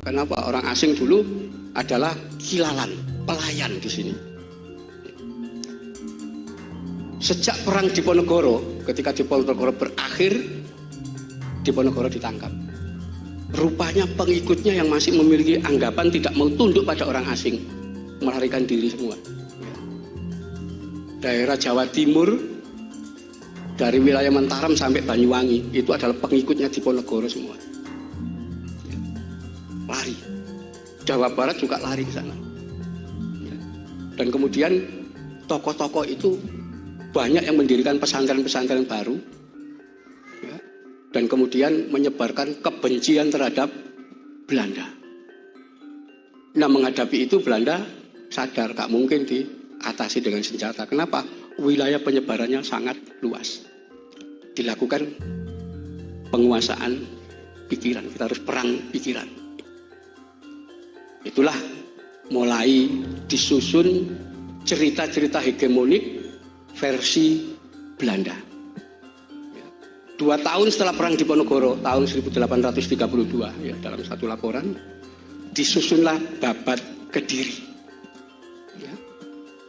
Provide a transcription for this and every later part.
Kenapa? Orang asing dulu adalah kilalan, pelayan di sini. Sejak perang Diponegoro, ketika Diponegoro berakhir, Diponegoro ditangkap. Rupanya pengikutnya yang masih memiliki anggapan tidak mau tunduk pada orang asing, melarikan diri semua. Daerah Jawa Timur, dari wilayah Mataram sampai Banyuwangi, itu adalah pengikutnya Diponegoro semua. Lari. Jawa Barat juga lari ke sana. Dan kemudian tokoh-tokoh itu banyak yang mendirikan pesantren-pesantren baru, ya, dan kemudian menyebarkan kebencian terhadap Belanda. Nah, menghadapi itu Belanda sadar gak mungkin diatasi dengan senjata. Kenapa? Wilayah penyebarannya sangat luas. Dilakukan penguasaan pikiran. Kita harus perang pikiran. Itulah mulai disusun cerita-cerita hegemonik versi Belanda. 2 tahun setelah perang Diponegoro tahun 1832, ya, dalam satu laporan disusunlah Babat Kediri. Ya.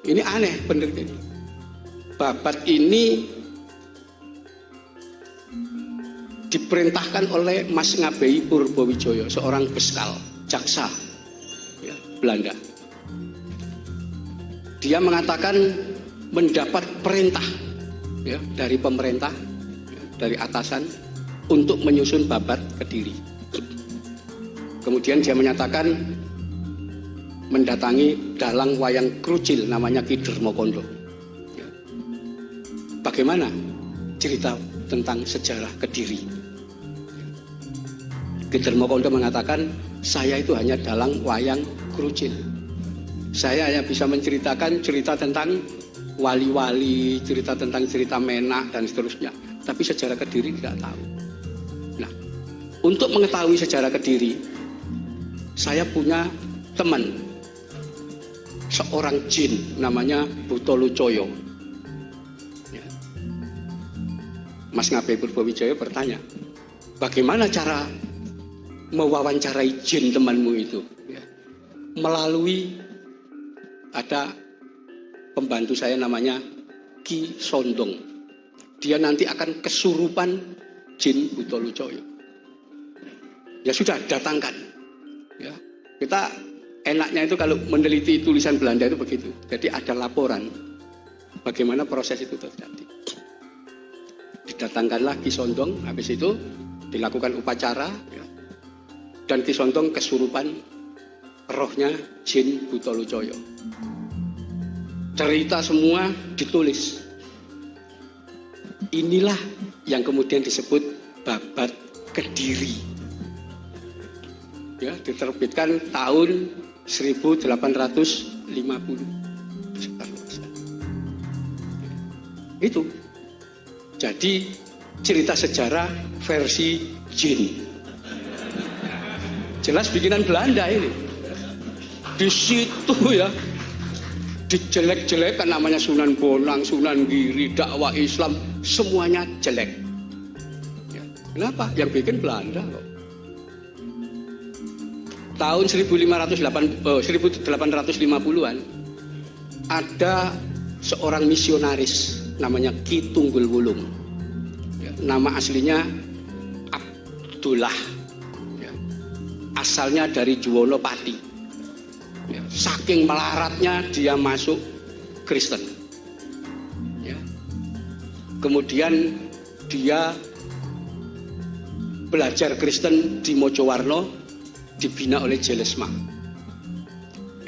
Ini aneh bener ini. Babat ini diperintahkan oleh Mas Ngabei Purbowijoyo, seorang beskal, jaksa, ya, Belanda. Dia mengatakan mendapat perintah, ya, dari pemerintah, ya, dari atasan untuk menyusun Babat Kediri. Kemudian dia menyatakan mendatangi dalang wayang krucil namanya Ki Dermokondo. Ya. Bagaimana cerita tentang sejarah Kediri? Ki Dermokondo mengatakan, saya itu hanya dalang wayang krucil. Saya hanya bisa menceritakan cerita tentang wali-wali, cerita tentang cerita Menak dan seterusnya. Tapi sejarah Kediri tidak tahu. Nah, untuk mengetahui sejarah Kediri, saya punya teman, seorang jin namanya Butolucoyo. Ya. Mas Ngabei Purbowijoyo bertanya, bagaimana cara mewawancarai jin temanmu itu? Ya. Melalui ada pembantu saya namanya Ki Sondong. Dia nanti akan kesurupan jin Butolucoyo. Ya sudah, datangkan. Ya, kita enaknya itu kalau meneliti tulisan Belanda itu begitu. Jadi ada laporan bagaimana proses itu terjadi. Didatangkanlah Ki Sondong, habis itu dilakukan upacara, ya, dan Ki Sondong kesurupan rohnya jin Butolucoyo. Cerita semua ditulis. Inilah yang kemudian disebut Babat Kediri. Ya, diterbitkan tahun 1850. Itu. Jadi cerita sejarah versi jin. Jelas bikinan Belanda ini. Di situ ya dijelek-jelekan, namanya Sunan Bonang, Sunan Giri, dakwah Islam, semuanya jelek. Ya. Kenapa? Yang bikin Belanda kok. Tahun 1850-an ada seorang misionaris namanya Ki Tunggul Wulung. Ya. Nama aslinya Abdullah. Ya. Asalnya dari Juwonopati. Ya, saking melaratnya dia masuk Kristen. Ya. Kemudian dia belajar Kristen di Mojowarno, dibina oleh Jelesma.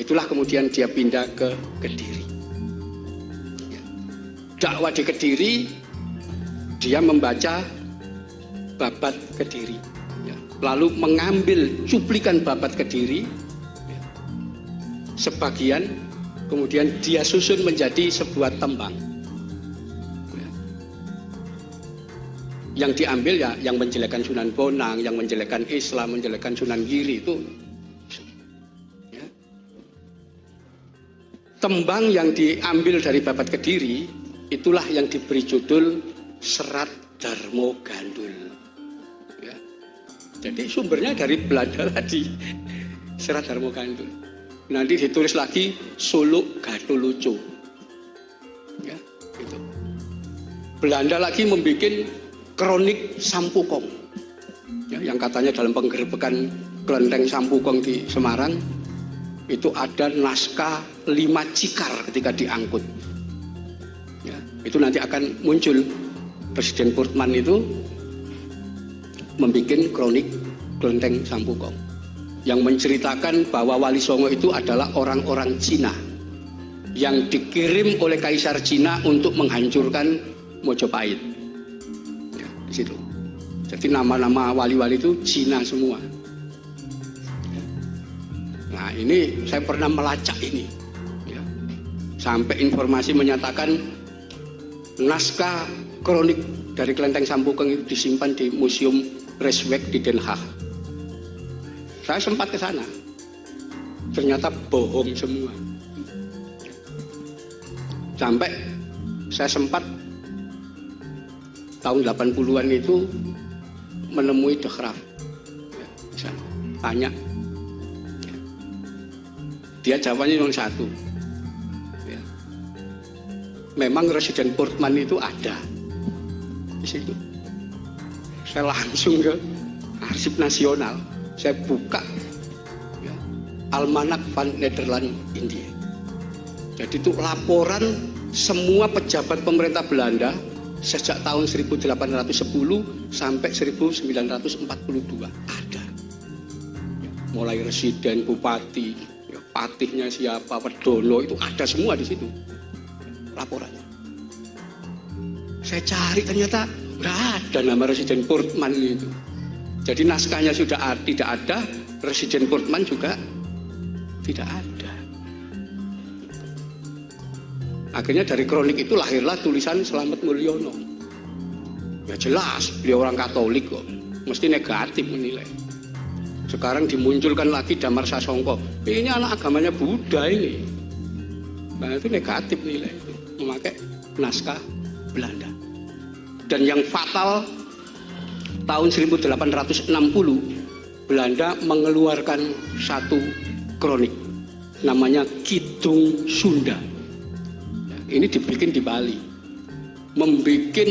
Itulah kemudian dia pindah ke Kediri. Ya. Dakwah di Kediri, dia membaca Babat Kediri. Ya. Lalu mengambil cuplikan Babat Kediri, sebagian, kemudian dia susun menjadi sebuah tembang. Yang diambil ya yang menjelekkan Sunan Bonang, yang menjelekkan Islam, menjelekkan Sunan Giri itu. Ya. Tembang yang diambil dari Babat Kediri itulah yang diberi judul Serat Darmo Gandul. Ya. Jadi sumbernya dari Belanda tadi. Serat Darmo Gandul. Nanti ditulis lagi Suluk Gatholoco. Ya, gitu. Belanda lagi membuat kronik Sampukong. Ya, yang katanya dalam penggerbekan kelenteng Sampukong di Semarang itu ada naskah 5 cikar ketika diangkut. Ya, itu nanti akan muncul. Presiden Portman itu membuat kronik kelenteng Sampukong yang menceritakan bahwa Wali Songo itu adalah orang-orang Cina yang dikirim oleh Kaisar Cina untuk menghancurkan Mojopahit. Ya, di situ. Jadi nama-nama wali-wali itu Cina semua. Nah, ini saya pernah melacak ini. Ya. Sampai informasi menyatakan naskah kronik dari kelenteng Sampukong itu disimpan di Museum Rijksweg di Den Haag. Saya sempat ke sana, ternyata bohong semua. Sampai saya sempat tahun 80-an itu menemui De Graaf. Ya, tanya, dia jawabannya cuma satu. Ya. Memang Residen Portman itu ada di situ. Saya langsung ke Arsip Nasional. Saya buka ya, Almanak van Nederland India. Jadi itu laporan semua pejabat pemerintah Belanda sejak tahun 1810 sampai 1942 ada. Ya, mulai residen, bupati, ya, patihnya siapa, Wedono itu ada semua di situ laporannya. Saya cari ternyata nggak ada nama Residen Portman itu. Jadi naskahnya sudah tidak ada, Residen Portman juga tidak ada. Akhirnya dari kronik itu lahirlah tulisan Slamet Mulyono. Ya jelas, beliau orang Katolik kok, mesti negatif menilai. Sekarang dimunculkan lagi Damar Sasongko, ini anak agamanya Buddha ini. Nah itu negatif nilai itu, memakai naskah Belanda. Dan yang fatal, tahun 1860 Belanda mengeluarkan satu kronik namanya Kidung Sunda. Ini dibikin di Bali, membuat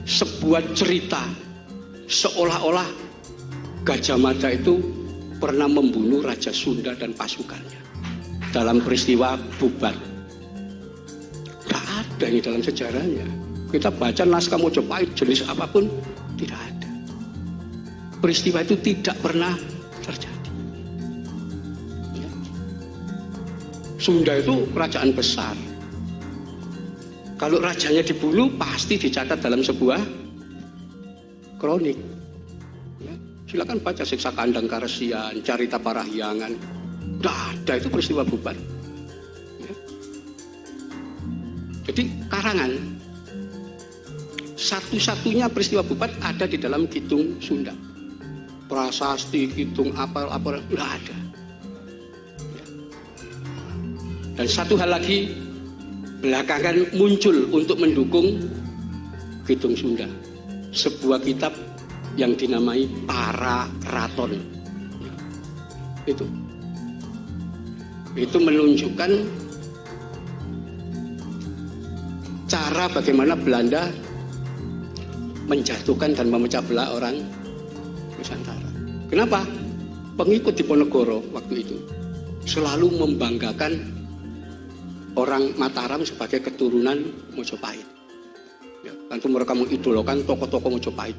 sebuah cerita seolah-olah Gajah Mada itu pernah membunuh Raja Sunda dan pasukannya dalam peristiwa Bubar. Tidak ada ini dalam sejarahnya. Kita baca naskah Mojopahit jenis apapun tidak ada. Peristiwa itu tidak pernah terjadi. Ya. Sunda itu kerajaan besar. Kalau rajanya dibunuh pasti dicatat dalam sebuah kronik. Ya. Silakan baca Siksa Kandang Karesian, Carita Parahyangan. Tidak ada itu peristiwa Bubar. Ya. Jadi karangan satu-satunya peristiwa Bubar ada di dalam Kidung Sunda. Prasasti, Kidung apel-apel nggak ada. Ya. Dan satu hal lagi belakangan muncul untuk mendukung Kidung Sunda, sebuah kitab yang dinamai Para Raton. Ya. Itu menunjukkan cara bagaimana Belanda menjatuhkan dan memecah belah orang Nusantara. Kenapa? Pengikut Diponegoro waktu itu selalu membanggakan orang Mataram sebagai keturunan Mojopahit. Ya, tentu mereka mengidolakan tokoh-tokoh Mojopahit.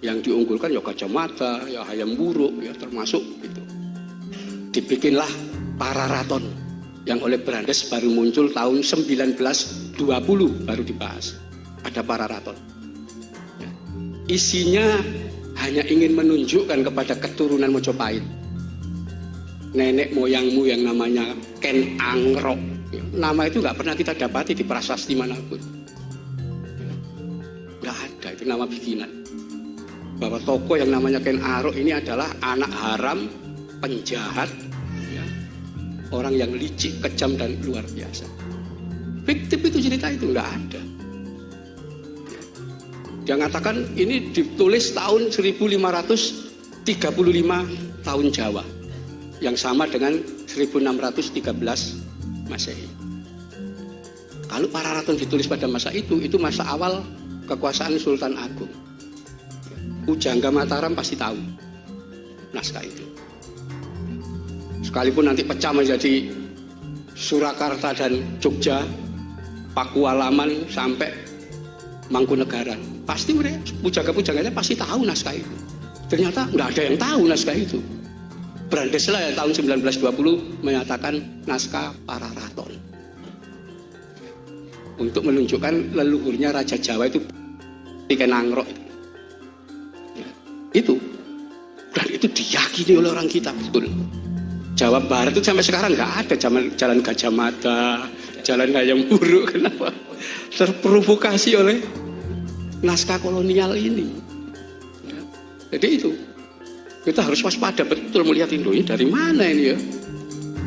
Yang diunggulkan ya Gajah Mada, ya Hayam Wuruk, ya termasuk itu. Dibikinlah Para Raton yang oleh Brandes baru muncul tahun 1920 baru dibahas. Ada Para Raton. Ya. Isinya hanya ingin menunjukkan kepada keturunan Mojopahit. Nenek moyangmu yang namanya Ken Angrok. Ya. Nama itu nggak pernah kita dapati di prasasti manapun. Ya. Nggak ada, itu nama bikinan. Bahwa tokoh yang namanya Ken Angrok ini adalah anak haram, penjahat, ya. Orang yang licik, kejam dan luar biasa. Fiktif itu cerita itu nggak ada. Dia mengatakan ini ditulis tahun 1535 tahun Jawa. yang sama dengan 1613 Masehi. Kalau Pararaton ditulis pada masa itu masa awal kekuasaan Sultan Agung. Pujangga Mataram pasti tahu naskah itu. Sekalipun nanti pecah menjadi Surakarta dan Jogja, Pakualaman sampai Mangkunegaran, pasti mereka pujangga-pujangganya pasti tahu naskah itu. Ternyata nggak ada yang tahu naskah itu. Brandeslah yang tahun 1920 menyatakan naskah Pararaton untuk menunjukkan leluhurnya Raja Jawa itu Kenangrok. Itu dan itu diyakini oleh orang kita betul. Jawa Barat itu sampai sekarang nggak ada jalan Gajah Mada, jalan Hayam Buruk. Kenapa? Terprovokasi oleh naskah kolonial ini. Jadi itu kita harus waspada betul melihat ini dari mana ini ya.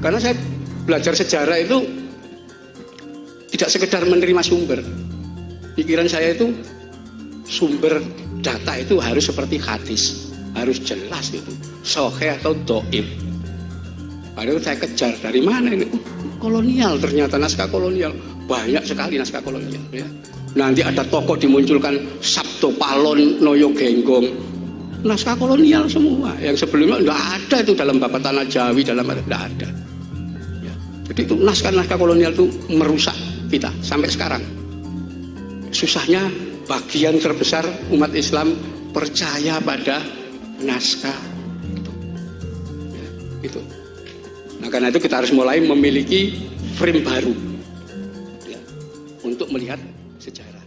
Karena saya belajar sejarah itu tidak sekedar menerima sumber. Pikiran saya itu sumber data itu harus seperti hadis, harus jelas itu, sahih atau dhaif. Padahal saya kejar dari mana ini? Kolonial, ternyata naskah kolonial banyak sekali naskah kolonial. Ya. Nanti ada tokoh dimunculkan Sabto Palon, Noyo Genggong, naskah kolonial semua. Yang sebelumnya tidak ada itu dalam Bapak Tanah Jawi, dalam tidak ada. Ya. Jadi itu naskah-naskah kolonial itu merusak kita sampai sekarang. Susahnya bagian terbesar umat Islam percaya pada naskah itu. Ya, itu. Nah, karena itu kita harus mulai memiliki frame baru ya, untuk melihat sejarah.